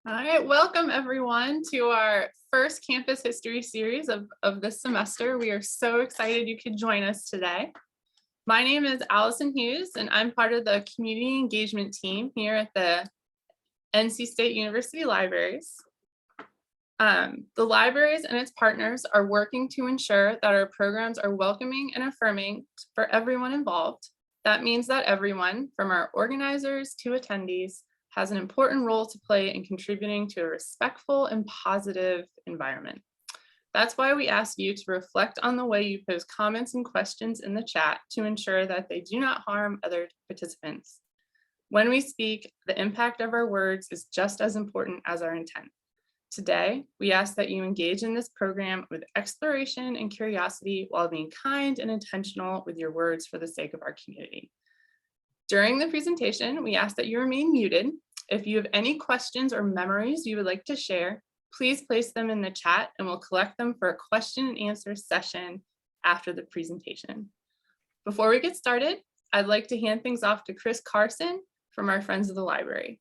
All right, welcome everyone to our first campus history series of this semester. We are so excited you could join us today. My name is Allison Hughes, and I'm part of the community engagement team here at the NC State University Libraries. The libraries and its partners are working to ensure that our programs are welcoming and affirming for everyone involved. That means that everyone, from our organizers to attendees, has an important role to play in contributing to a respectful and positive environment. That's why we ask you to reflect on the way you pose comments and questions in the chat to ensure that they do not harm other participants. When we speak, the impact of our words is just as important as our intent. Today, we ask that you engage in this program with exploration and curiosity while being kind and intentional with your words for the sake of our community. During the presentation, we ask that you remain muted. If you have any questions or memories you would like to share, please place them in the chat and we'll collect them for a question and answer session after the presentation. Before we get started, I'd like to hand things off to Chris Carson from our Friends of the Library.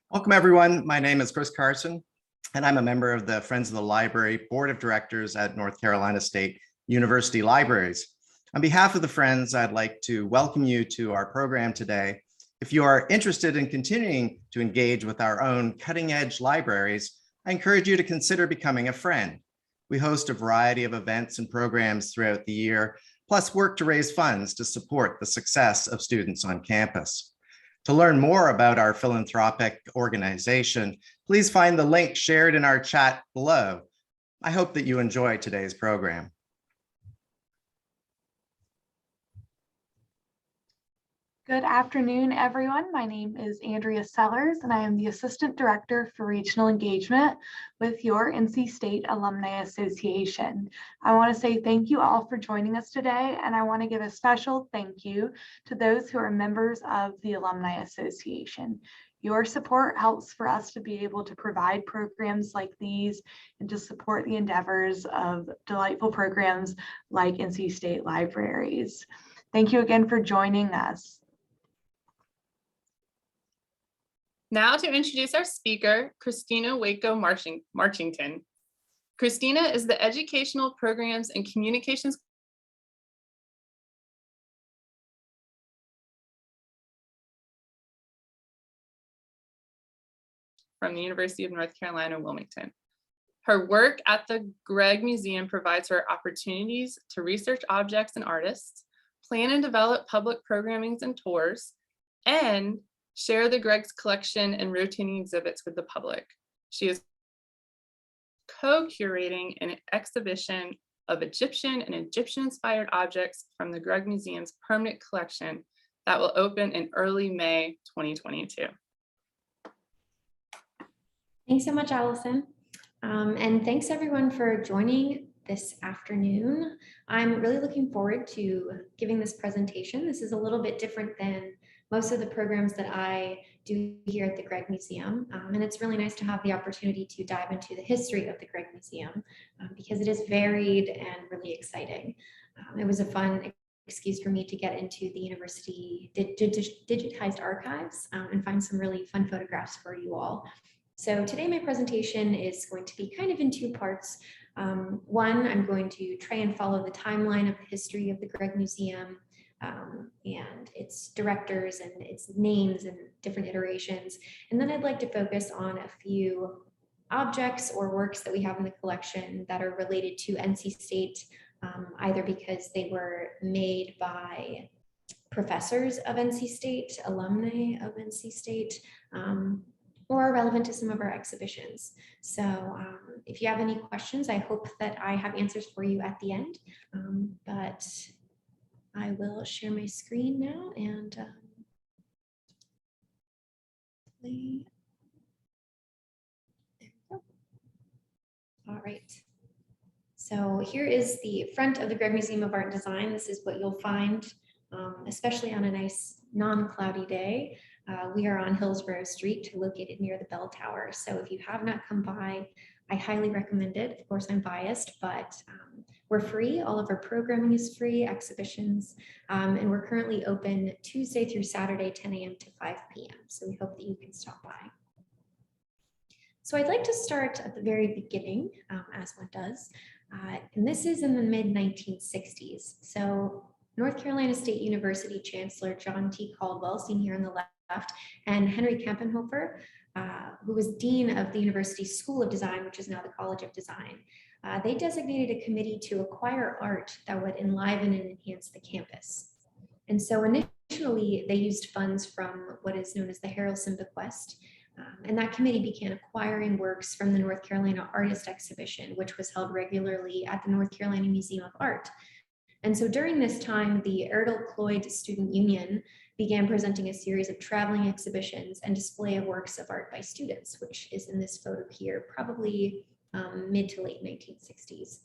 Welcome everyone. My name is Chris Carson, and I'm a member of the Friends of the Library Board of Directors at North Carolina State University Libraries. On behalf of the Friends, I'd like to welcome you to our program today. If you are interested in continuing to engage with our own cutting-edge libraries, I encourage you to consider becoming a friend. We host a variety of events and programs throughout the year, plus work to raise funds to support the success of students on campus. To learn more about our philanthropic organization, please find the link shared in our chat below. I hope that you enjoy today's program. Good afternoon, everyone. My name is Andrea Sellers, and I am the Assistant Director for Regional Engagement with your NC State Alumni Association. I want to say thank you all for joining us today, and I want to give a special thank you to those who are members of the Alumni Association. Your support helps for us to be able to provide programs like these and to support the endeavors of delightful programs like NC State Libraries. Thank you again for joining us. Now to introduce our speaker, Christina Wytko Marchington. Christina is the Educational Programs and Communications from the University of North Carolina, Wilmington. Her work at the Gregg Museum provides her opportunities to research objects and artists, plan and develop public programming and tours, and share the Gregg's collection and rotating exhibits with the public. She is co-curating an exhibition of Egyptian and Egyptian-inspired objects from the Gregg Museum's permanent collection that will open in early May 2022. Thanks so much, Allison. And thanks everyone for joining this afternoon. I'm really looking forward to giving this presentation. This is a little bit different than most of the programs that I do here at the Gregg Museum. And it's really nice to have the opportunity to dive into the history of the Gregg Museum because it is varied and really exciting. It was a fun excuse for me to get into the university digitized archives and find some really fun photographs for you all. So today my presentation is going to be kind of in two parts. One, I'm going to try and follow the timeline of the history of the Gregg Museum and its directors and its names and different iterations. And then I'd like to focus on a few objects or works that we have in the collection that are related to NC State, either because they were made by professors of NC State, alumni of NC State, or relevant to some of our exhibitions. So if you have any questions, I hope that I have answers for you at the end, but I will share my screen now and play. There we go. All right. So here is the front of the Gregg Museum of Art and Design. This is what you'll find, especially on a nice non-cloudy day. We are on Hillsborough Street, located near the Bell Tower. So if you have not come by, I highly recommend it. Of course, I'm biased, but we're free. All of our programming is free, exhibitions, and we're currently open Tuesday through Saturday, 10 a.m. to 5 p.m. So we hope that you can stop by. So I'd like to start at the very beginning, as one does, and this is in the mid-1960s. So North Carolina State University Chancellor John T. Caldwell, seen here on the left, and Henry Kempenhofer, who was Dean of the University's School of Design, which is now the College of Design, they designated a committee to acquire art that would enliven and enhance the campus. And so initially, they used funds from what is known as the Harrelson Bequest, and that committee began acquiring works from the North Carolina Artist Exhibition, which was held regularly at the North Carolina Museum of Art. And so during this time, the Erdl Cloyd Student Union began presenting a series of traveling exhibitions and display of works of art by students, which is in this photo here, probably mid to late 1960s.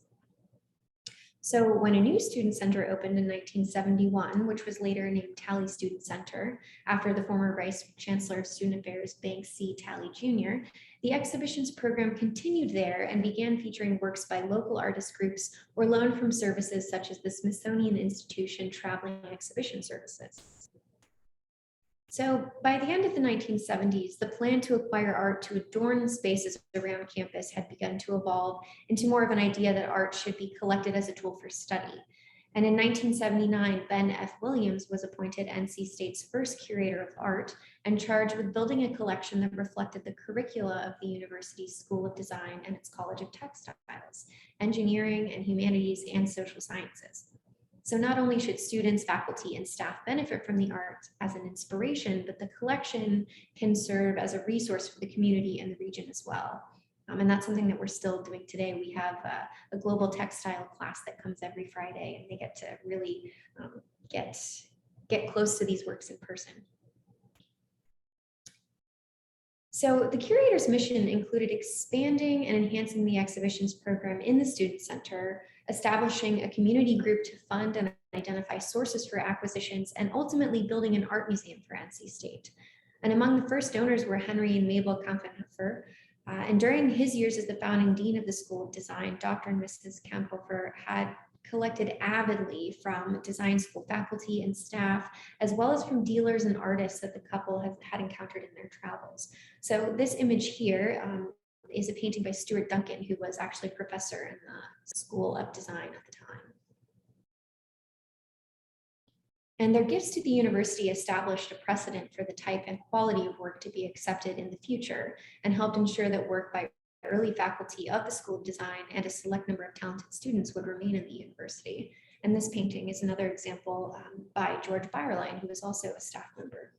So when a new student center opened in 1971, which was later named Talley Student Center, after the former Vice Chancellor of Student Affairs, Banks C. Talley Jr., the exhibitions program continued there and began featuring works by local artist groups or loaned from services such as the Smithsonian Institution Traveling Exhibition Services. So by the end of the 1970s, the plan to acquire art to adorn spaces around campus had begun to evolve into more of an idea that art should be collected as a tool for study. And in 1979, Ben F. Williams was appointed NC State's first curator of art and charged with building a collection that reflected the curricula of the university's School of Design and its College of Textiles, Engineering and Humanities and Social Sciences. So not only should students, faculty, and staff benefit from the art as an inspiration, but the collection can serve as a resource for the community and the region as well. And that's something that we're still doing today. We have a global textile class that comes every Friday, and they get to really get close to these works in person. So the curator's mission included expanding and enhancing the exhibitions program in the Student Center, establishing a community group to fund and identify sources for acquisitions, and ultimately building an art museum for NC State. And among the first donors were Henry and Mabel Kempenhofer. And during his years as the founding dean of the School of Design, Dr. and Mrs. Kempenhofer had collected avidly from design school faculty and staff, as well as from dealers and artists that the couple had encountered in their travels. So this image here is a painting by Stuart Duncan, who was actually a professor in the School of Design at the time. And their gifts to the university established a precedent for the type and quality of work to be accepted in the future, and helped ensure that work by early faculty of the School of Design and a select number of talented students would remain in the university. And this painting is another example by George Byerline, who was also a staff member.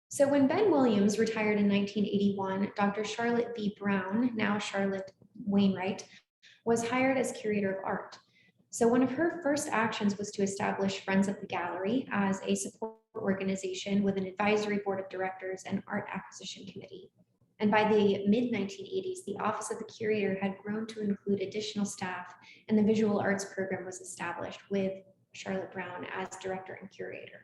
So when Ben Williams retired in 1981, Dr. Charlotte B. Brown, now Charlotte Wainwright, was hired as curator of art. So one of her first actions was to establish Friends of the Gallery as a support organization with an advisory board of directors and art acquisition committee. And by the mid-1980s, the Office of the Curator had grown to include additional staff, and the visual arts program was established with Charlotte Brown as director and curator.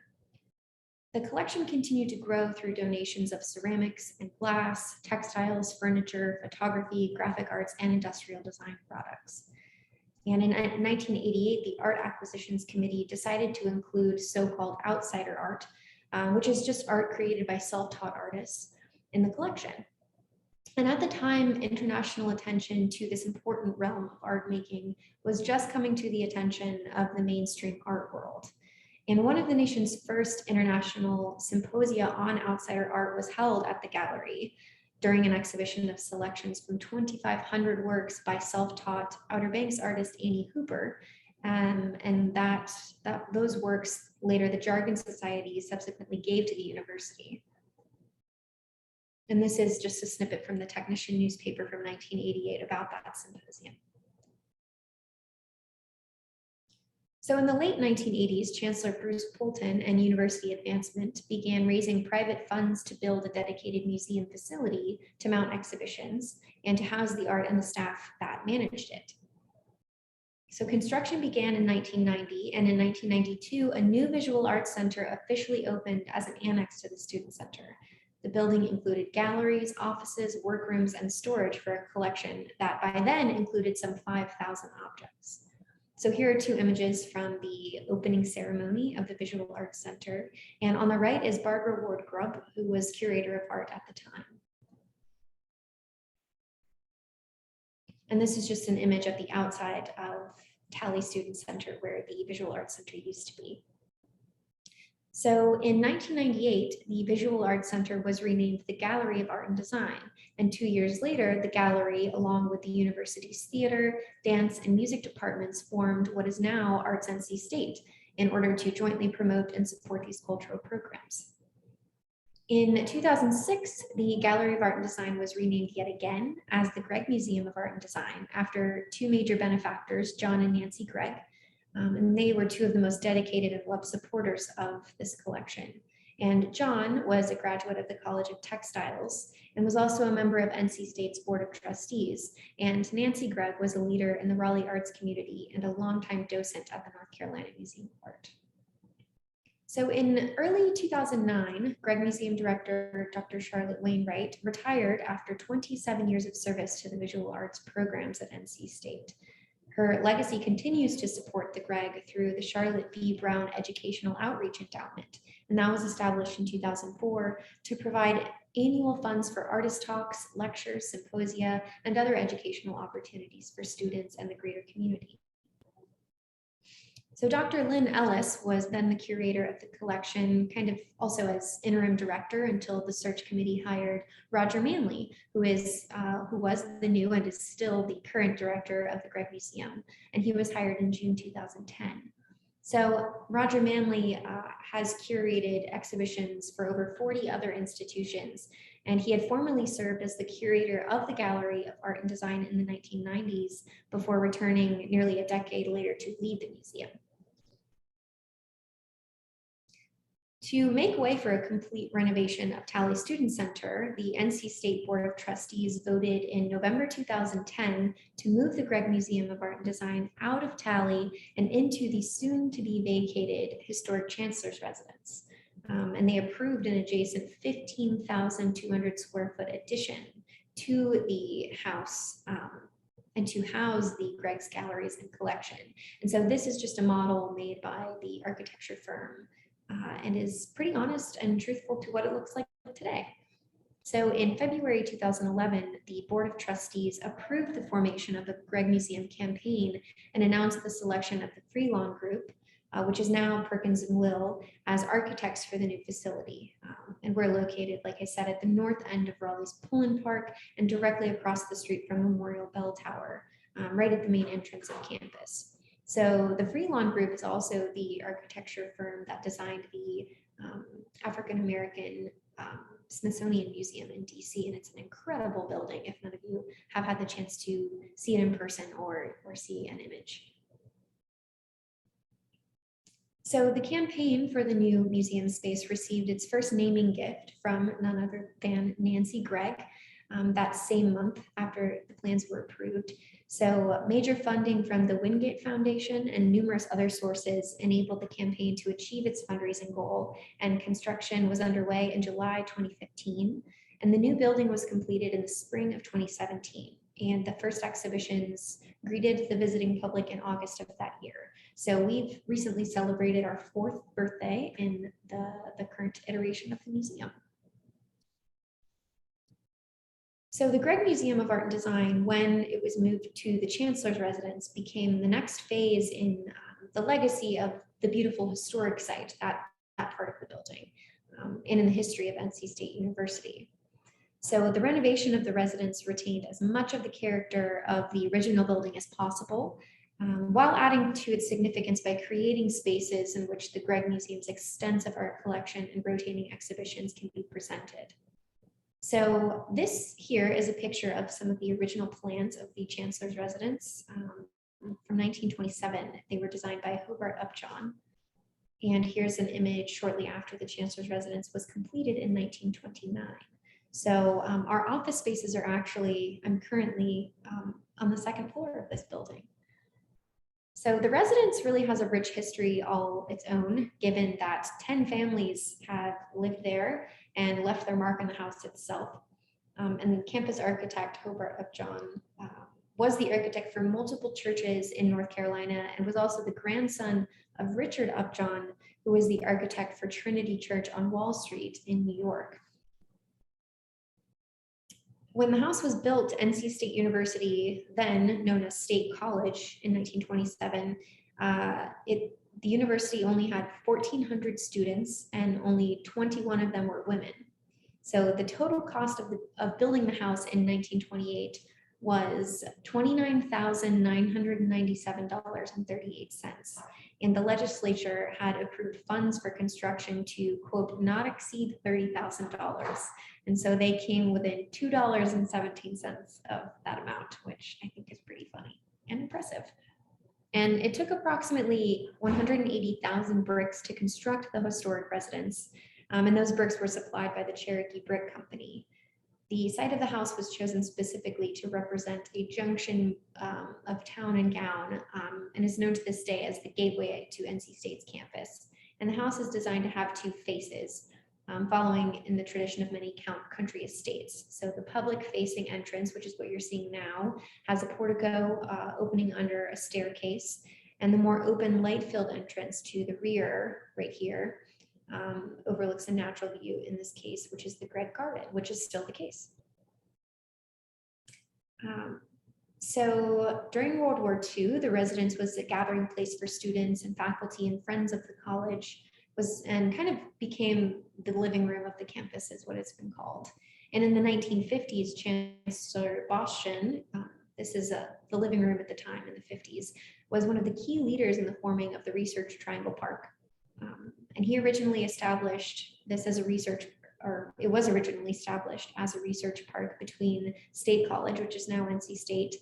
The collection continued to grow through donations of ceramics and glass, textiles, furniture, photography, graphic arts, and industrial design products. And in 1988, the Art Acquisitions Committee decided to include so-called outsider art, which is just art created by self-taught artists, in the collection. And at the time, international attention to this important realm of art making was just coming to the attention of the mainstream art world. And one of the nation's first international symposia on outsider art was held at the gallery during an exhibition of selections from 2,500 works by self-taught Outer Banks artist Annie Hooper. And those works later the Jargon Society subsequently gave to the university. And this is just a snippet from the Technician newspaper from 1988 about that symposium. So in the late 1980s, Chancellor Bruce Poulton and University Advancement began raising private funds to build a dedicated museum facility to mount exhibitions and to house the art and the staff that managed it. So construction began in 1990, and in 1992, a new visual arts center officially opened as an annex to the Student Center. The building included galleries, offices, workrooms, and storage for a collection that by then included some 5,000 objects. So here are two images from the opening ceremony of the Visual Arts Center. And on the right is Barbara Ward Grubb, who was curator of art at the time. And this is just an image of the outside of Talley Student Center, where the Visual Arts Center used to be. So in 1998, the Visual Arts Center was renamed the Gallery of Art and Design. And 2 years later, the gallery, along with the university's theater, dance, and music departments, formed what is now Arts NC State in order to jointly promote and support these cultural programs. In 2006, the Gallery of Art and Design was renamed yet again as the Gregg Museum of Art and Design after two major benefactors, John and Nancy Gregg. And they were two of the most dedicated and loved supporters of this collection. And John was a graduate of the College of Textiles and was also a member of NC State's Board of Trustees. And Nancy Gregg was a leader in the Raleigh arts community and a longtime docent at the North Carolina Museum of Art. So in early 2009, Gregg Museum Director Dr. Charlotte Wainwright retired after 27 years of service to the visual arts programs at NC State. Her legacy continues to support the Gregg through the Charlotte B. Brown Educational Outreach Endowment, and that was established in 2004 to provide annual funds for artist talks, lectures, symposia, and other educational opportunities for students and the greater community. So Dr. Lynn Ellis was then the curator of the collection, kind of also as interim director until the search committee hired Roger Manley, who was the new and is still the current director of the Gregg Museum, and he was hired in June 2010. So Roger Manley has curated exhibitions for over 40 other institutions, and he had formerly served as the curator of the Gallery of Art and Design in the 1990s before returning nearly a decade later to lead the museum. To make way for a complete renovation of Talley Student Center, the NC State Board of Trustees voted in November 2010 to move the Gregg Museum of Art and Design out of Talley and into the soon-to-be vacated historic Chancellor's Residence. And they approved an adjacent 15,200 square foot addition to the house and to house the Gregg's galleries and collection. And so this is just a model made by the architecture firm and is pretty honest and truthful to what it looks like today. So in February 2011, the Board of Trustees approved the formation of the Gregg Museum campaign and announced the selection of the Freelon Group, which is now Perkins and Will, as architects for the new facility. And we're located, like I said, at the north end of Raleigh's Pullen Park and directly across the street from Memorial Bell Tower, right at the main entrance of campus. So the Freelon Group is also the architecture firm that designed the African-American Smithsonian Museum in DC, and it's an incredible building if none of you have had the chance to see it in person or see an image. So the campaign for the new museum space received its first naming gift from none other than Nancy Gregg that same month after the plans were approved. So major funding from the Wingate Foundation and numerous other sources enabled the campaign to achieve its fundraising goal, and construction was underway in July 2015, and the new building was completed in the spring of 2017, and the first exhibitions greeted the visiting public in August of that year. So we've recently celebrated our 4th birthday in the current iteration of the museum. So the Gregg Museum of Art and Design, when it was moved to the Chancellor's Residence, became the next phase in the legacy of the beautiful historic site, that part of the building, and in the history of NC State University. So the renovation of the residence retained as much of the character of the original building as possible, while adding to its significance by creating spaces in which the Gregg Museum's extensive art collection and rotating exhibitions can be presented. So this here is a picture of some of the original plans of the Chancellor's Residence from 1927. They were designed by Hobart Upjohn. And here's an image shortly after the Chancellor's Residence was completed in 1929. So our office spaces are actually, I'm currently on the 2nd floor of this building. So the residence really has a rich history all its own, given that 10 families have lived there and left their mark on the house itself. And the campus architect, Hobart Upjohn, was the architect for multiple churches in North Carolina and was also the grandson of Richard Upjohn, who was the architect for Trinity Church on Wall Street in New York. When the house was built, NC State University, then known as State College in 1927, the university only had 1,400 students and only 21 of them were women. So the total cost of building the house in 1928 was $29,997.38. And the legislature had approved funds for construction to, quote, not exceed $30,000. And so they came within $2.17 of that amount, which I think is pretty funny and impressive. And it took approximately 180,000 bricks to construct the historic residence. And those bricks were supplied by the Cherokee Brick Company. The site of the house was chosen specifically to represent a junction of town and gown, and is known to this day as the gateway to NC State's campus. And the house is designed to have two faces, following in the tradition of many country estates. So the public facing entrance, which is what you're seeing now, has a portico opening under a staircase, and the more open light-filled entrance to the rear right here overlooks a natural view in this case, which is the Gregg Garden, which is still the case. So during World War II, the residence was a gathering place for students and faculty and friends of the college, and kind of became the living room of the campus is what it's been called. And in the 1950s, Chancellor Boston, this is the living room at the time in the 50s, was one of the key leaders in the forming of the Research Triangle Park. And he originally established this as a research, or it was originally established as a research park between State College, which is now NC State,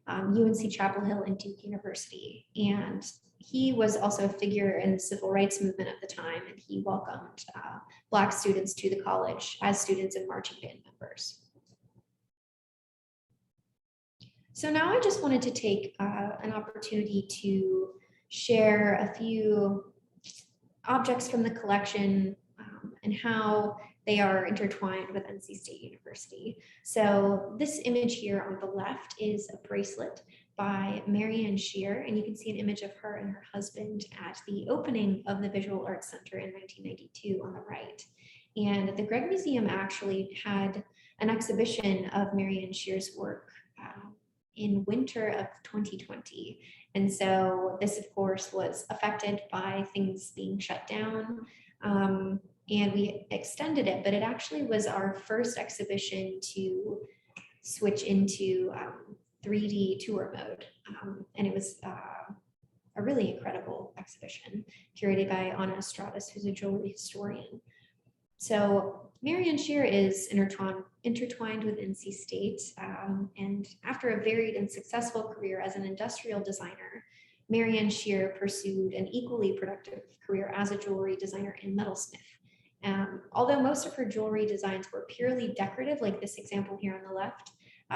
UNC Chapel Hill, and Duke University. And he was also a figure in the civil rights movement at the time, and he welcomed Black students to the college as students and marching band members. So now I just wanted to take an opportunity to share a few objects from the collection and how they are intertwined with NC State University. So this image here on the left is a bracelet by Shear, and you can see an image of her and her husband at the opening of the Visual Arts Center in 1992 on the right. And the Gregg Museum actually had an exhibition of Shear's work in winter of 2020. And so this, of course, was affected by things being shut down, and we extended it, but it actually was our first exhibition to switch into 3D tour mode. And it was a really incredible exhibition curated by Anna Estradas, who's a jewelry historian. So Shear is intertwined with NC State, and after a varied and successful career as an industrial designer, Shear pursued an equally productive career as a jewelry designer and metalsmith. Although most of her jewelry designs were purely decorative, like this example here on the left,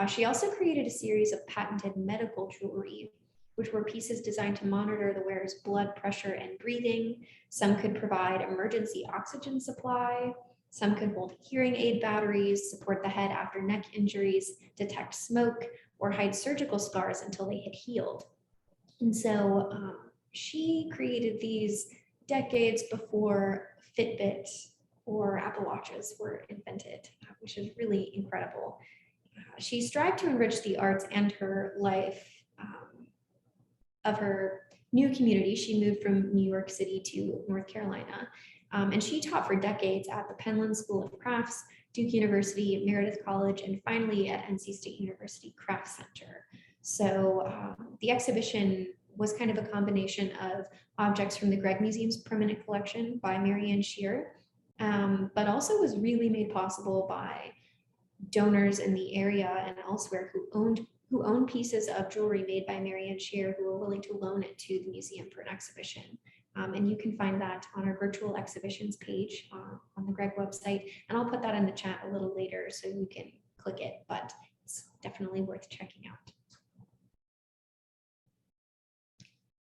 she also created a series of patented medical jewelry, which were pieces designed to monitor the wearer's blood pressure and breathing. Some could provide emergency oxygen supply. Some could hold hearing aid batteries, support the head after neck injuries, detect smoke, or hide surgical scars until they had healed. And so she created these decades before Fitbit or Apple Watches were invented, which is really incredible. She strived to enrich the arts and her life of her new community. She moved from New York City to North Carolina, and she taught for decades at the Penland School of Crafts, Duke University, Meredith College, and finally at NC State University Craft Center. So the exhibition was kind of a combination of objects from the Gregg Museum's permanent collection by Shear, but also was really made possible by donors in the area and elsewhere who owned pieces of jewelry made by Shear, who were willing to loan it to the museum for an exhibition. And you can find that on our virtual exhibitions page on the Gregg website. And I'll put that in the chat a little later so you can click it, but it's definitely worth checking out.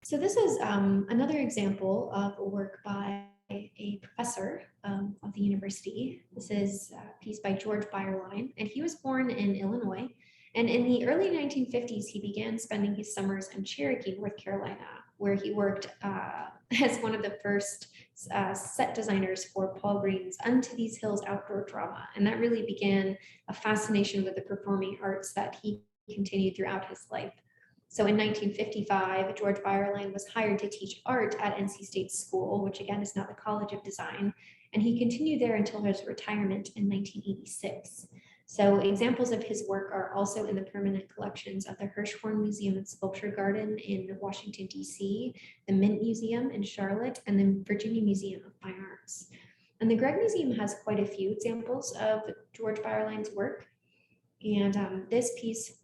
So this is another example of a work by a professor of the university. This is a piece by George Byerline, and he was born in Illinois, And in the early 1950s, he began spending his summers in Cherokee, North Carolina, where he worked as one of the first set designers for Paul Green's Unto These Hills outdoor drama. And that really began a fascination with the performing arts that he continued throughout his life. So in 1955, George Byerline was hired to teach art at NC State School, which again is now the College of Design, and he continued there until his retirement in 1986. So examples of his work are also in the permanent collections of the Hershman Museum and Sculpture Garden in Washington, D.C., the Mint Museum in Charlotte, and the Virginia Museum of Fine Arts. And the Gregg Museum has quite a few examples of George Byerline's work. And this piece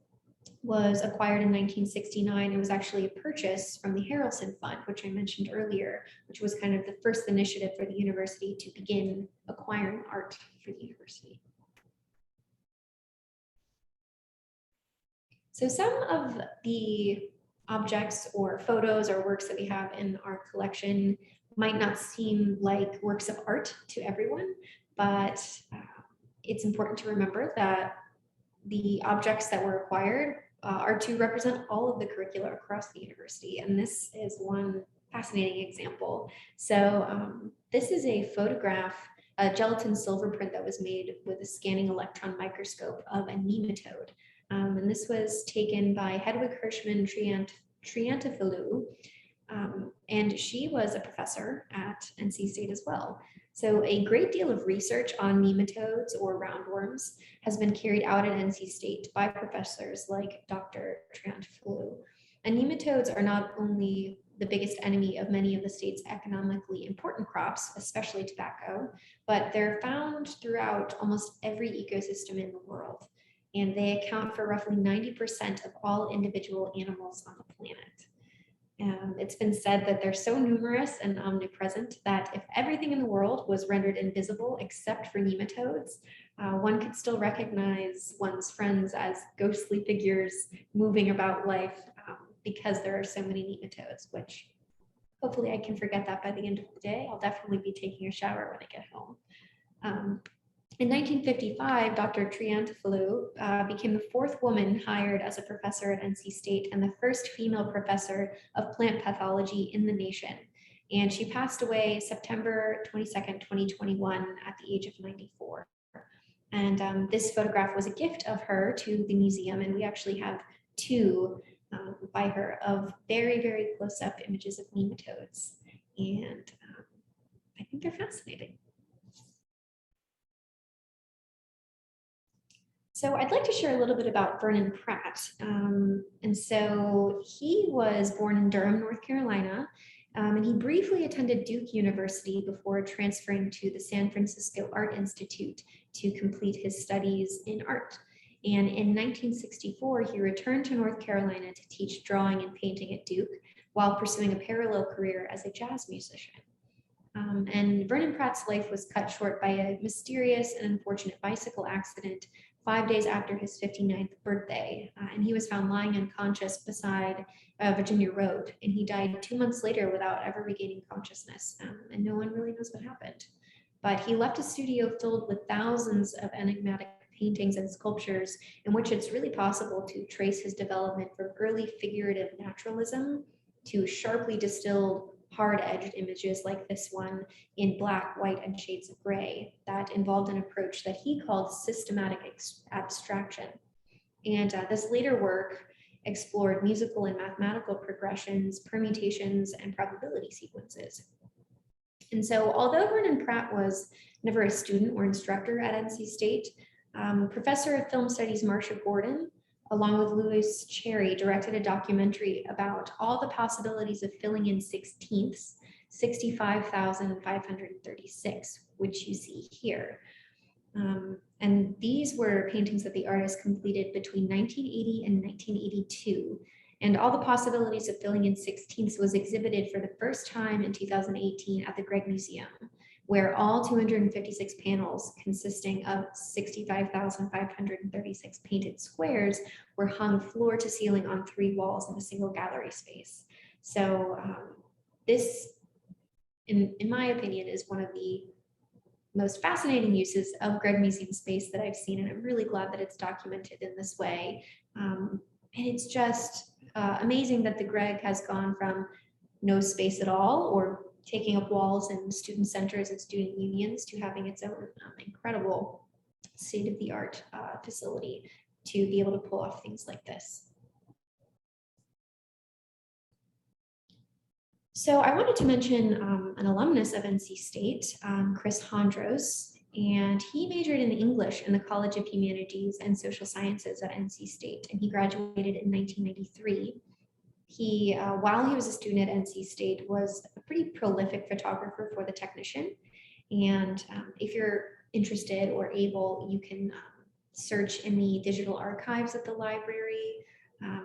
was acquired in 1969. It was actually a purchase from the Harrelson Fund, which I mentioned earlier, which was kind of the first initiative for the university to begin acquiring art for the university. So some of the objects or photos or works that we have in our collection might not seem like works of art to everyone, but it's important to remember that the objects that were acquired are to represent all of the curricula across the university. And this is one fascinating example. So this is a photograph, a gelatin silver print that was made with a scanning electron microscope of a nematode. And this was taken by Hedwig Hershman Triantaphalou, and she was a professor at NC State as well. So a great deal of research on nematodes or roundworms has been carried out at NC State by professors like Dr. Triantaphalou. And nematodes are not only the biggest enemy of many of the state's economically important crops, especially tobacco, but they're found throughout almost every ecosystem in the world. And they account for roughly 90% of all individual animals on the planet. It's been said that they're so numerous and omnipresent that if everything in the world was rendered invisible except for nematodes, one could still recognize one's friends as ghostly figures moving about life because there are so many nematodes, which hopefully I can forget that by the end of the day. I'll definitely be taking a shower when I get home. In 1955, Dr. Triantaphalou became the fourth woman hired as a professor at NC State and the first female professor of plant pathology in the nation. And she passed away September 22nd, 2021 at the age of 94. And this photograph was a gift of her to the museum, and we actually have two by her of very, very close-up images of nematodes. And I think they're fascinating. So I'd like to share a little bit about Vernon Pratt. And so he was born in Durham, North Carolina, and he briefly attended Duke University before transferring to the San Francisco Art Institute to complete his studies in art. And in 1964, he returned to North Carolina to teach drawing and painting at Duke while pursuing a parallel career as a jazz musician. And Vernon Pratt's life was cut short by a mysterious and unfortunate bicycle accident 5 days after his 59th birthday, and he was found lying unconscious beside Virginia Road, and he died 2 months later without ever regaining consciousness, and no one really knows what happened. But he left a studio filled with thousands of enigmatic paintings and sculptures in which it's really possible to trace his development from early figurative naturalism to sharply distilled hard-edged images like this one in black, white, and shades of gray that involved an approach that he called systematic abstraction. And this later work explored musical and mathematical progressions, permutations, and probability sequences. And so although Vernon Pratt was never a student or instructor at NC State, Professor of Film Studies Marcia Gordon, along with Louis Cherry, directed a documentary about all the possibilities of filling in 16ths, 65,536, which you see here. And these were paintings that the artist completed between 1980 and 1982. And all the possibilities of filling in 16ths was exhibited for the first time in 2018 at the Gregg Museum, where all 256 panels consisting of 65,536 painted squares were hung floor to ceiling on 3 walls in a single gallery space. So this, in my opinion, is one of the most fascinating uses of Gregg Museum space that I've seen, and I'm really glad that it's documented in this way. And it's just amazing that the Gregg has gone from no space at all, or taking up walls in student centers and student unions, to having its own incredible state-of-the-art facility to be able to pull off things like this. So I wanted to mention an alumnus of NC State, Chris Hondros, and he majored in English in the College of Humanities and Social Sciences at NC State, and he graduated in 1993. He, while he was a student at NC State, was a pretty prolific photographer for the Technician. And if you're interested or able, you can search in the digital archives at the library,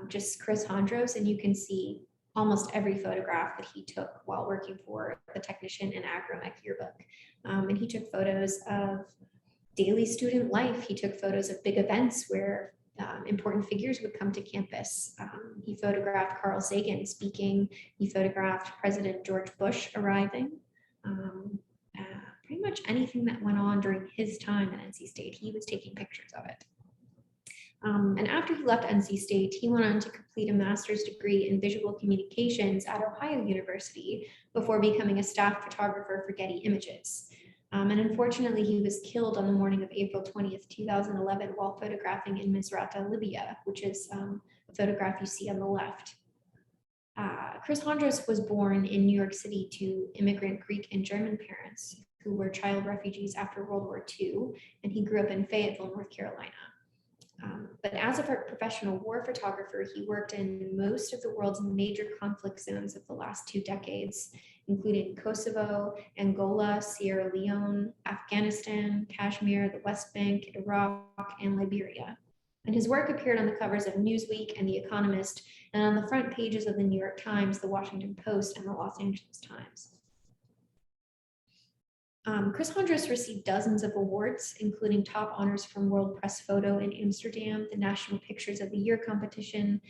just Chris Hondros, and you can see almost every photograph that he took while working for the Technician and Agromech yearbook. And he took photos of daily student life. He took photos of big events where important figures would come to campus. He photographed Carl Sagan speaking. He photographed President George Bush arriving. Pretty much anything that went on during his time at NC State, he was taking pictures of it. And after he left NC State, he went on to complete a master's degree in visual communications at Ohio University before becoming a staff photographer for Getty Images. And unfortunately, he was killed on the morning of April 20th, 2011, while photographing in Misrata, Libya, which is a photograph you see on the left. Chris Hondros was born in New York City to immigrant Greek and German parents who were child refugees after World War II, and he grew up in Fayetteville, North Carolina. But as a professional war photographer, he worked in most of the world's major conflict zones of the last 2 decades, including Kosovo, Angola, Sierra Leone, Afghanistan, Kashmir, the West Bank, Iraq, and Liberia. And his work appeared on the covers of Newsweek and The Economist, and on the front pages of the New York Times, the Washington Post, and the Los Angeles Times. Chris Hondros received dozens of awards, including top honors from World Press Photo in Amsterdam, the National Pictures of the Year competition,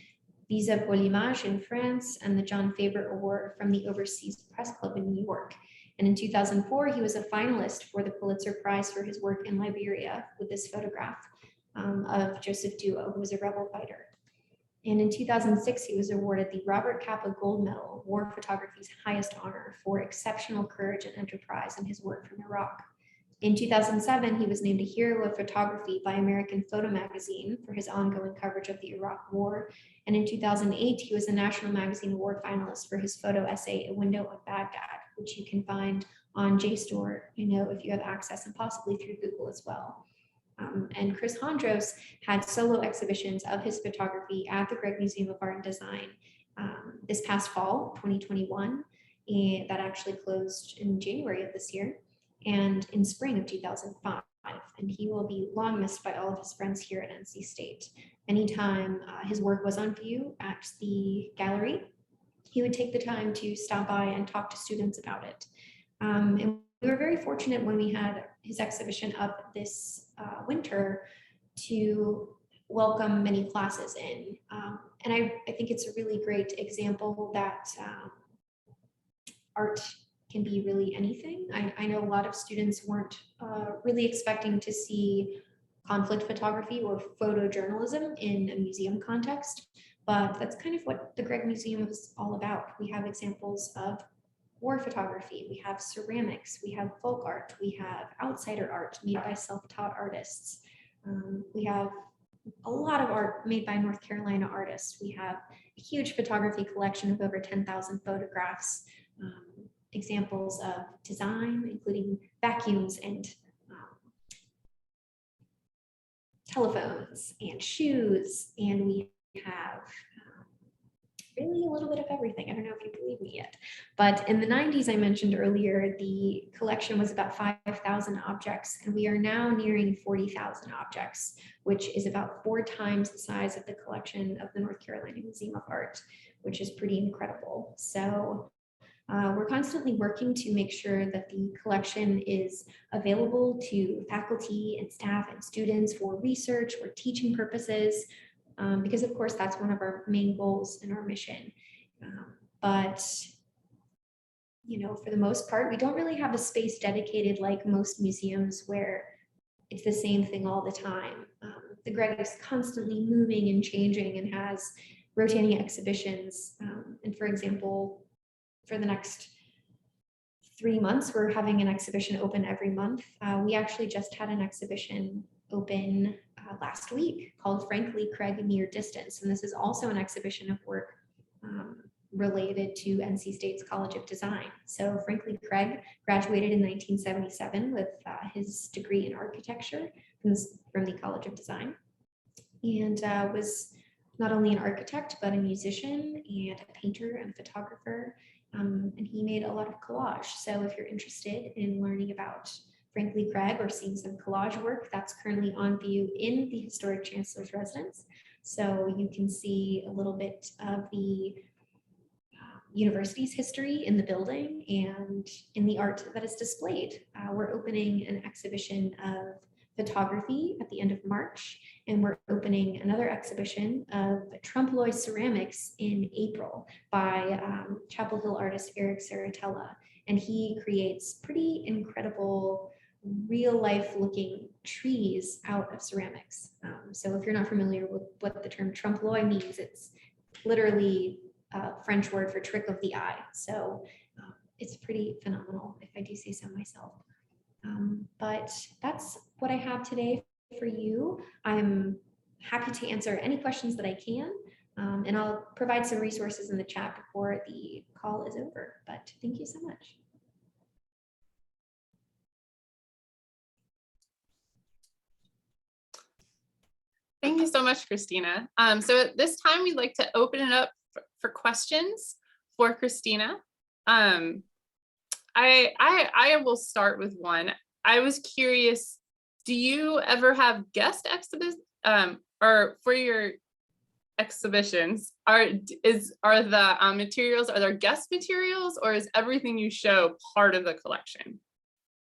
Visa pour l'Image in France, and the John Faber Award from the Overseas Press Club in New York. And in 2004, he was a finalist for the Pulitzer Prize for his work in Liberia with this photograph of Joseph Duo, who was a rebel fighter. And in 2006, he was awarded the Robert Capa Gold Medal, war photography's highest honor, for exceptional courage and enterprise in his work from Iraq. In 2007, he was named a hero of photography by American Photo Magazine for his ongoing coverage of the Iraq War. And in 2008, he was a National Magazine Award finalist for his photo essay, A Window on Baghdad, which you can find on JSTOR, if you have access, and possibly through Google as well. And Chris Hondros had solo exhibitions of his photography at the Gregg Museum of Art and Design this past fall, 2021, and that actually closed in January of this year, and in spring of 2005. And he will be long missed by all of his friends here at NC State. Anytime his work was on view at the gallery, he would take the time to stop by and talk to students about it. And we were very fortunate when we had his exhibition up this winter to welcome many classes in. And I think it's a really great example that art can be really anything. I know a lot of students weren't really expecting to see conflict photography or photojournalism in a museum context, but that's kind of what the Gregg Museum is all about. We have examples of war photography, we have ceramics, we have folk art, we have outsider art made by self-taught artists. We have a lot of art made by North Carolina artists. We have a huge photography collection of over 10,000 photographs, examples of design, including vacuums and telephones and shoes, and we have really a little bit of everything. I don't know if you believe me yet, but in the 90s, I mentioned earlier, the collection was about 5,000 objects, and we are now nearing 40,000 objects, which is about 4 times the size of the collection of the North Carolina Museum of Art, which is pretty incredible. So we're constantly working to make sure that the collection is available to faculty and staff and students for research or teaching purposes, because of course that's one of our main goals in our mission. But for the most part, we don't really have a space dedicated like most museums where it's the same thing all the time. The Gregg is constantly moving and changing and has rotating exhibitions. And for example, for the next 3 months, we're having an exhibition open every month. We actually just had an exhibition open last week called Frankly Craig Near Distance. And this is also an exhibition of work related to NC State's College of Design. So Frankly Craig graduated in 1977 with his degree in architecture from the College of Design, and was not only an architect, but a musician and a painter and photographer. And he made a lot of collage. So if you're interested in learning about Frankly Craig or seeing some collage work, that's currently on view in the Historic Chancellor's Residence. So you can see a little bit of the university's history in the building and in the art that is displayed. We're opening an exhibition of photography at the end of March, and we're opening another exhibition of Trumploy ceramics in April by Chapel Hill artist Eric Saratella. And he creates pretty incredible real life looking trees out of ceramics. So if you're not familiar with what the term Trumploy means, it's literally a French word for trick of the eye. So it's pretty phenomenal, if I do say so myself. But that's what I have today for you. I'm happy to answer any questions that I can, and I'll provide some resources in the chat before the call is over. But thank you so much. Thank you so much, Christina. So at this time, we'd like to open it up for questions for Christina. I will start with one. I was curious, do you ever have guest exhibits or for your exhibitions? Are the materials, are there guest materials, or is everything you show part of the collection?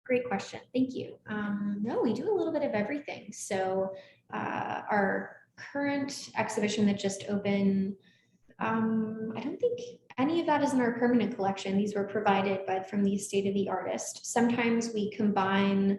Great question. Thank you. No, we do a little bit of everything. So our current exhibition that just opened, I don't think any of that is in our permanent collection. These were provided from the estate of the artist. Sometimes we combine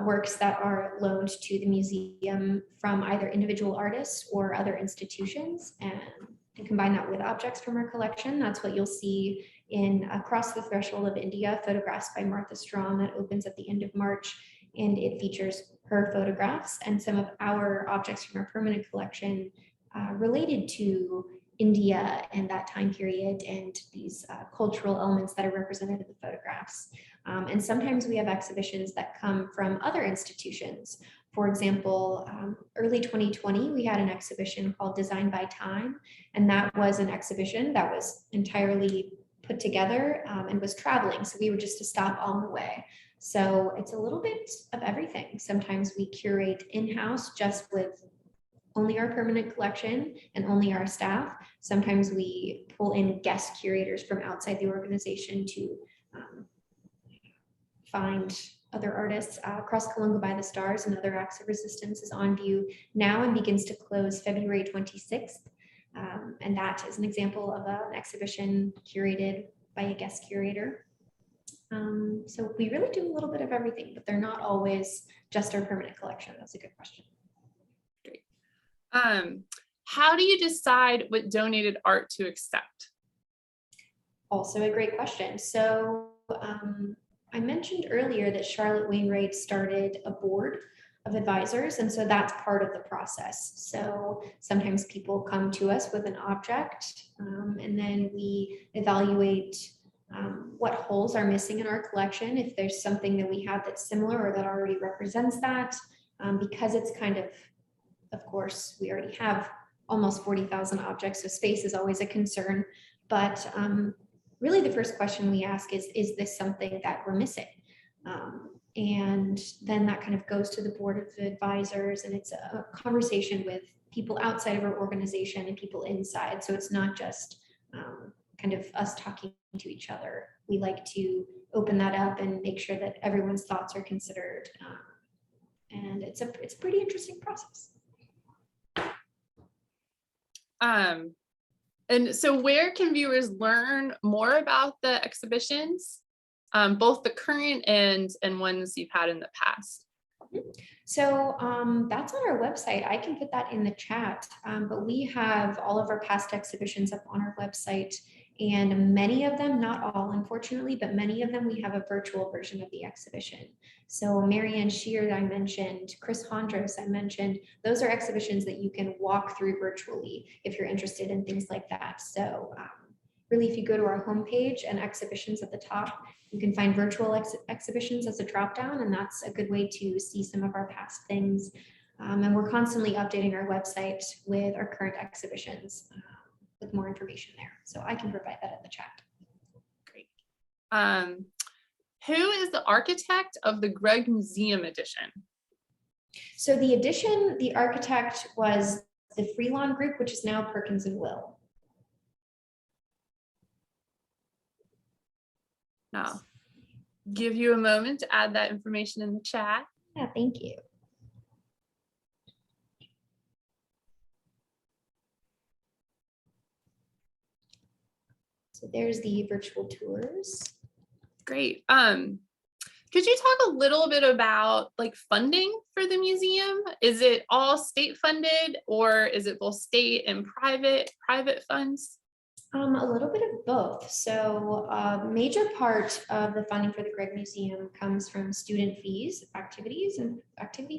works that are loaned to the museum from either individual artists or other institutions, and combine that with objects from our collection. That's what you'll see in Across the Threshold of India, photographs by Martha Strawn, that opens at the end of March, and it features her photographs and some of our objects from our permanent collection related to India and that time period, and these cultural elements that are represented in the photographs. And sometimes we have exhibitions that come from other institutions. For example, early 2020, we had an exhibition called Design by Time, and that was an exhibition that was entirely put together and was traveling. So we were just a stop on the way. So it's a little bit of everything. Sometimes we curate in-house just with only our permanent collection and only our staff. Sometimes we pull in guest curators from outside the organization to find other artists. Across Kalunga by the Stars, Another Acts of Resistance, is on view now and begins to close February 26th. And that is an example of an exhibition curated by a guest curator. So we really do a little bit of everything, but they're not always just our permanent collection. That's a good question. Great. How do you decide what donated art to accept? Also a great question. So I mentioned earlier that Charlotte Wainwright started a board of advisors, and so that's part of the process. So sometimes people come to us with an object, and then we evaluate what holes are missing in our collection. If there's something that we have that's similar or that already represents that, because it's kind of course, we already have almost 40,000 objects, so space is always a concern. But really the first question we ask is this something that we're missing? And then that kind of goes to the board of advisors, and it's a conversation with people outside of our organization and people inside. So it's not just kind of us talking to each other. We like to open that up and make sure that everyone's thoughts are considered. And it's a pretty interesting process. And so where can viewers learn more about the exhibitions, both the current and ones you've had in the past? So that's on our website. I can put that in the chat, but we have all of our past exhibitions up on our website, and many of them, not all unfortunately, but many of them we have a virtual version of the exhibition. So Marianne Shear I mentioned, Chris Hondros I mentioned, those are exhibitions that you can walk through virtually if you're interested in things like that. So really, if you go to our homepage and exhibitions at the top, you can find virtual exhibitions as a dropdown, and that's a good way to see some of our past things. And we're constantly updating our website with our current exhibitions with more information there. So I can provide that in the chat. Great. Who is the architect of the Gregg Museum edition? So the edition, the architect was the Freelon Group, which is now Perkins and Will. Now, give you a moment to add that information in the chat. Yeah, thank you. So there's the virtual tours. Great. Could you talk a little bit about like funding for the museum? Is it all state funded, or is it both state and private funds? A little bit of both. So a major part of the funding for the Gregg Museum comes from student fees, activity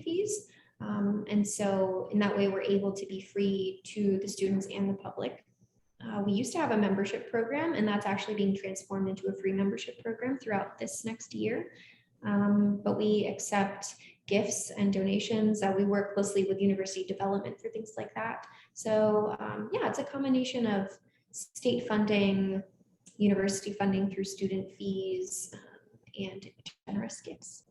fees. And so in that way, we're able to be free to the students and the public. We used to have a membership program, and that's actually being transformed into a free membership program throughout this next year. But we accept gifts and donations. We work closely with university development for things like that. So yeah, it's a combination of state funding, university funding through student fees, and generous gifts.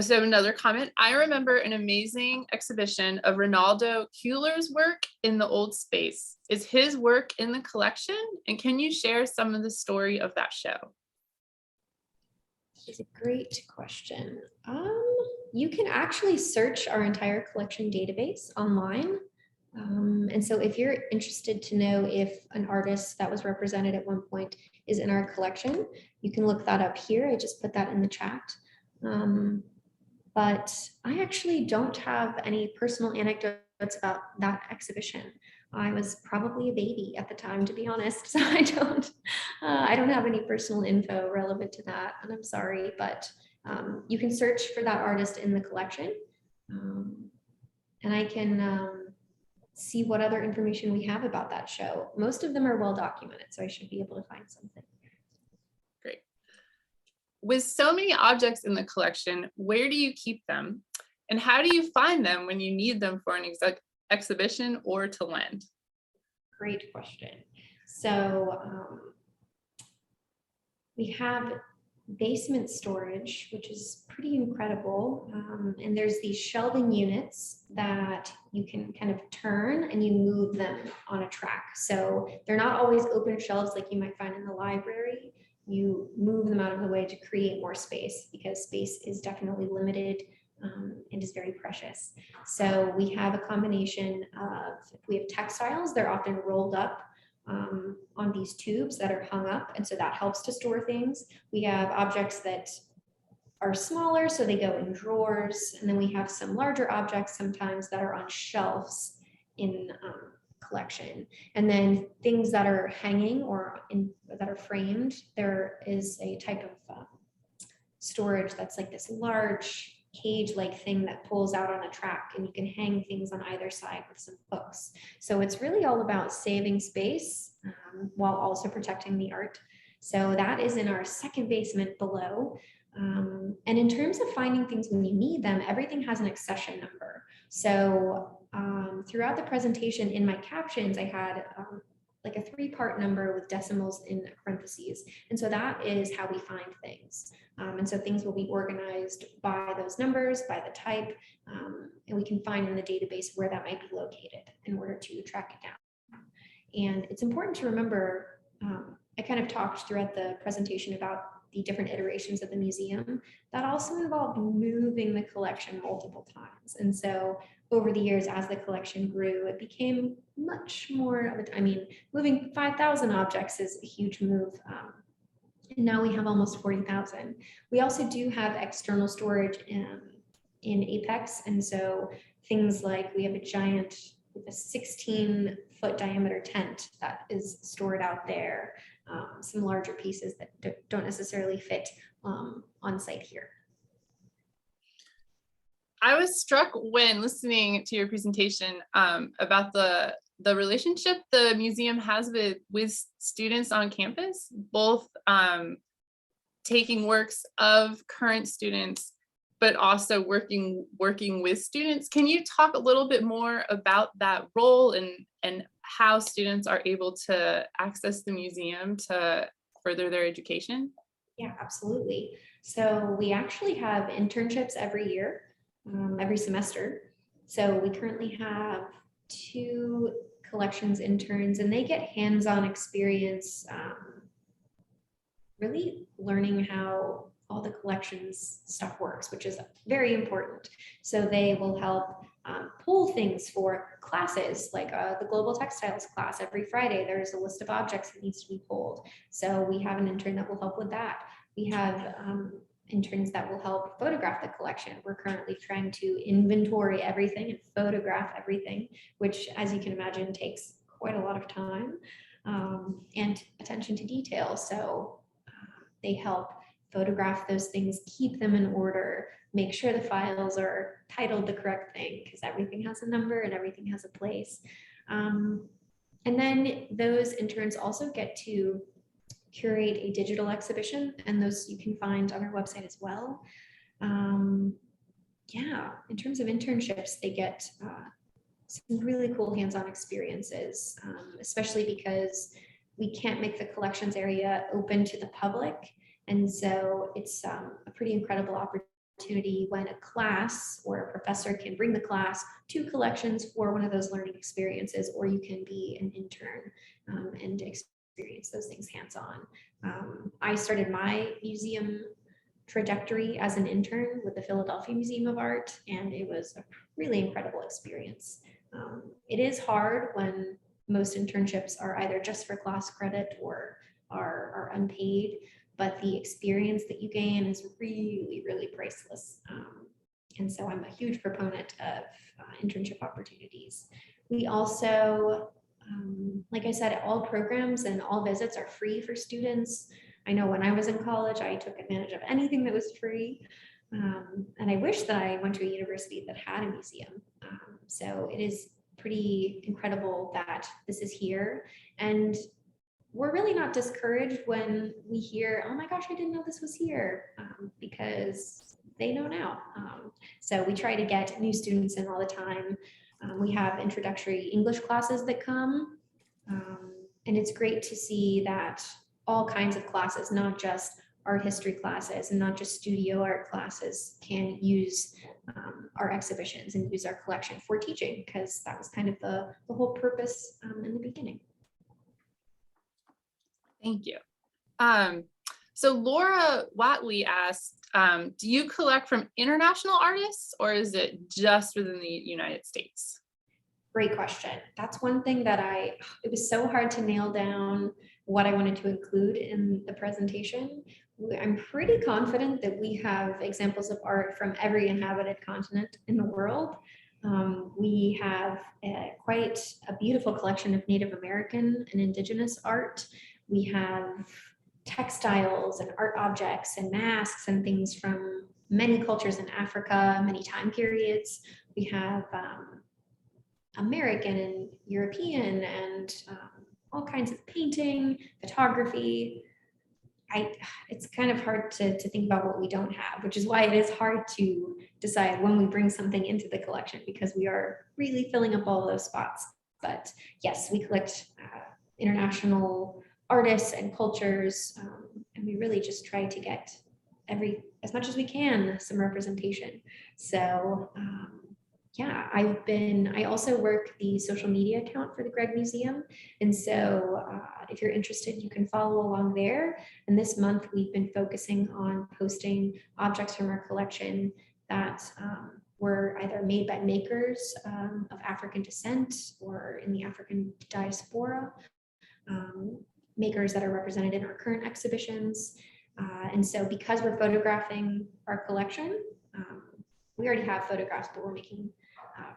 So another comment, I remember an amazing exhibition of Ronaldo Hewler's work in the old space. Is his work in the collection? And can you share some of the story of that show? It's a great question. You can actually search our entire collection database online. And so if you're interested to know if an artist that was represented at one point is in our collection, you can look that up here. I just put that in the chat. But I actually don't have any personal anecdotes about that exhibition. I was probably a baby at the time, to be honest, so I don't have any personal info relevant to that, and I'm sorry, but you can search for that artist in the collection, and I can see what other information we have about that show. Most of them are well documented, so I should be able to find something. Great. With so many objects in the collection, where do you keep them? And how do you find them when you need them for an exhibition or to lend? Great question. So we have basement storage, which is pretty incredible. And there's these shelving units that you can kind of turn and you move them on a track. So they're not always open shelves like you might find in the library. You move them out of the way to create more space, because space is definitely limited and is very precious. So we have a combination of, if we have textiles, they're often rolled up on these tubes that are hung up, and so that helps to store things. We have objects that are smaller, so they go in drawers, and then we have some larger objects sometimes that are on shelves in collection. And then things that are hanging or that are framed, there is a type of storage that's like this large cage-like thing that pulls out on a track, and you can hang things on either side with some hooks. So it's really all about saving space while also protecting the art. So that is in our second basement below. And in terms of finding things when you need them, everything has an accession number. So throughout the presentation in my captions, I had like a 3-part number with decimals in parentheses. And so that is how we find things. And so things will be organized by those numbers, by the type, and we can find in the database where that might be located in order to track it down. And it's important to remember, I kind of talked throughout the presentation about the different iterations of the museum, that also involved moving the collection multiple times. And so over the years, as the collection grew, it became much more of it. I mean, moving 5,000 objects is a huge move. And now we have almost 40,000. We also do have external storage in Apex. And so things like we have a giant with a 16-foot diameter tent that is stored out there, some larger pieces that don't necessarily fit on site here. I was struck when listening to your presentation about the relationship the museum has with students on campus, both taking works of current students, but also working with students. Can you talk a little bit more about that role and how students are able to access the museum to further their education? Yeah, absolutely. So we actually have internships every year, every semester. So we currently have 2 collections interns, and they get hands-on experience really learning how all the collections stuff works, which is very important. So they will help pull things for classes, like the Global Textiles class. Every Friday, there's a list of objects that needs to be pulled. So we have an intern that will help with that. We have interns that will help photograph the collection. We're currently trying to inventory everything and photograph everything, which, as you can imagine, takes quite a lot of time and attention to detail. So they help photograph those things, keep them in order, make sure the files are titled the correct thing, because everything has a number and everything has a place. And then those interns also get to curate a digital exhibition, and those you can find on our website as well. Yeah, in terms of internships, they get some really cool hands-on experiences, especially because we can't make the collections area open to the public. And so it's a pretty incredible opportunity when a class or a professor can bring the class to collections for one of those learning experiences, or you can be an intern and experience those things hands-on. I started my museum trajectory as an intern with the Philadelphia Museum of Art, and it was a really incredible experience. It is hard when most internships are either just for class credit or are unpaid, but the experience that you gain is really, really priceless. And so I'm a huge proponent of internship opportunities. We also, like I said, all programs and all visits are free for students. I know when I was in college, I took advantage of anything that was free. And I wish that I went to a university that had a museum. So it is pretty incredible that this is here. And we're really not discouraged when we hear, oh my gosh, I didn't know this was here, because they know now. So we try to get new students in all the time. We have introductory English classes that come, and it's great to see that all kinds of classes, not just art history classes and not just studio art classes, can use our exhibitions and use our collection for teaching, because that was kind of the whole purpose in the beginning. Thank you. So Laura Watley asked, do you collect from international artists, or is it just within the United States? Great question. That's one thing that it was so hard to nail down what I wanted to include in the presentation. I'm pretty confident that we have examples of art from every inhabited continent in the world. We have quite a beautiful collection of Native American and Indigenous art. We have textiles and art objects and masks and things from many cultures in Africa, many time periods. We have American and European and all kinds of painting, photography. It's kind of hard to think about what we don't have, which is why it is hard to decide when we bring something into the collection, because we are really filling up all those spots. But yes, we collect international artists and cultures, and we really just try to get as much as we can, some representation. So yeah, I also work the social media account for the Gregg Museum. And so if you're interested, you can follow along there. And this month we've been focusing on posting objects from our collection that were either made by makers of African descent or in the African diaspora, makers that are represented in our current exhibitions. And so because we're photographing our collection, we already have photographs, but we're making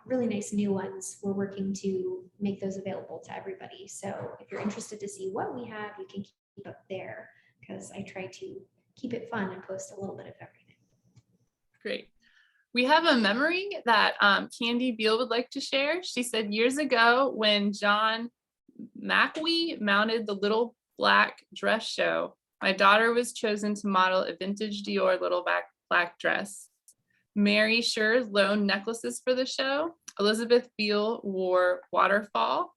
really nice new ones. We're working to make those available to everybody. So if you're interested to see what we have, you can keep up there because I try to keep it fun and post a little bit of everything. Great. We have a memory that Candy Beal would like to share. She said years ago when John McWee mounted the Little Black Dress Show, my daughter was chosen to model a vintage Dior little black dress. Mary Shear loaned necklaces for the show. Elizabeth Beal wore Waterfall,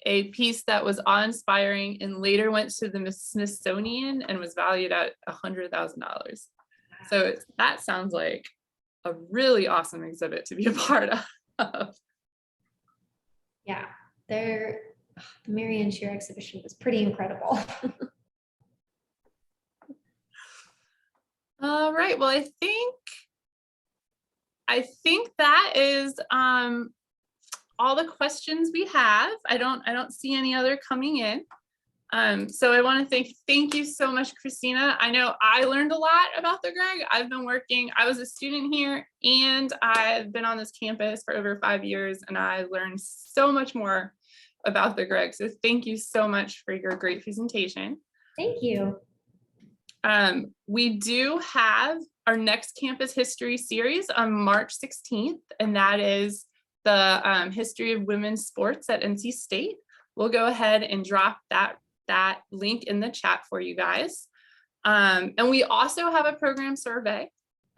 a piece that was awe-inspiring and later went to the Smithsonian and was valued at $100,000. So that sounds like a really awesome exhibit to be a part of. Yeah, the Mary and Shear exhibition was pretty incredible. All right, well, I think that is all the questions we have. I don't see any other coming in. So I want to thank you so much, Christina. I know I learned a lot about the Gregg. I was a student here and I've been on this campus for over 5 years and I learned so much more about the Gregg. So thank you so much for your great presentation. Thank you. We do have our next campus history series on March 16th, and that is the history of women's sports at NC State. We'll go ahead and drop that link in the chat for you guys. And we also have a program survey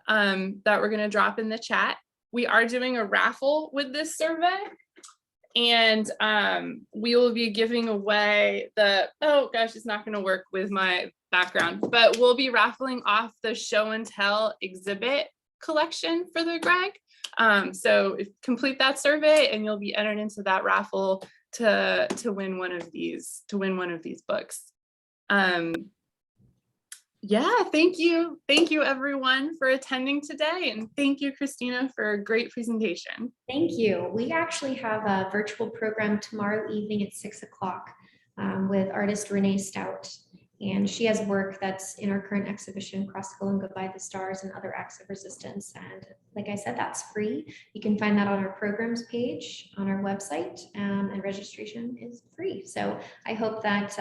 that we're going to drop in the chat. We are doing a raffle with this survey, and we will be giving away oh gosh, it's not going to work with my background, but we'll be raffling off the show and tell exhibit collection for the Gregg. So complete that survey and you'll be entered into that raffle to win one of these books. Yeah, thank you everyone for attending today, and thank you, Christina, for a great presentation. Thank you. We actually have a virtual program tomorrow evening at 6 o'clock with artist Renee Stout. And she has work that's in our current exhibition, Cross-Skull and Goodbye the Stars and Other Acts of Resistance. And like I said, that's free. You can find that on our programs page on our website, and registration is free. So I hope that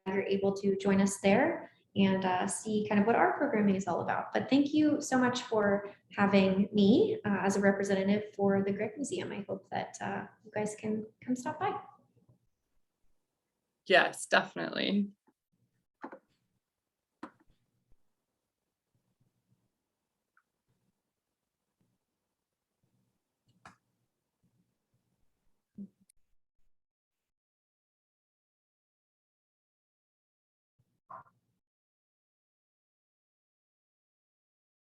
you're able to join us there and see kind of what our programming is all about. But thank you so much for having me as a representative for the Gregg Museum. I hope that you guys can come stop by. Yes, definitely.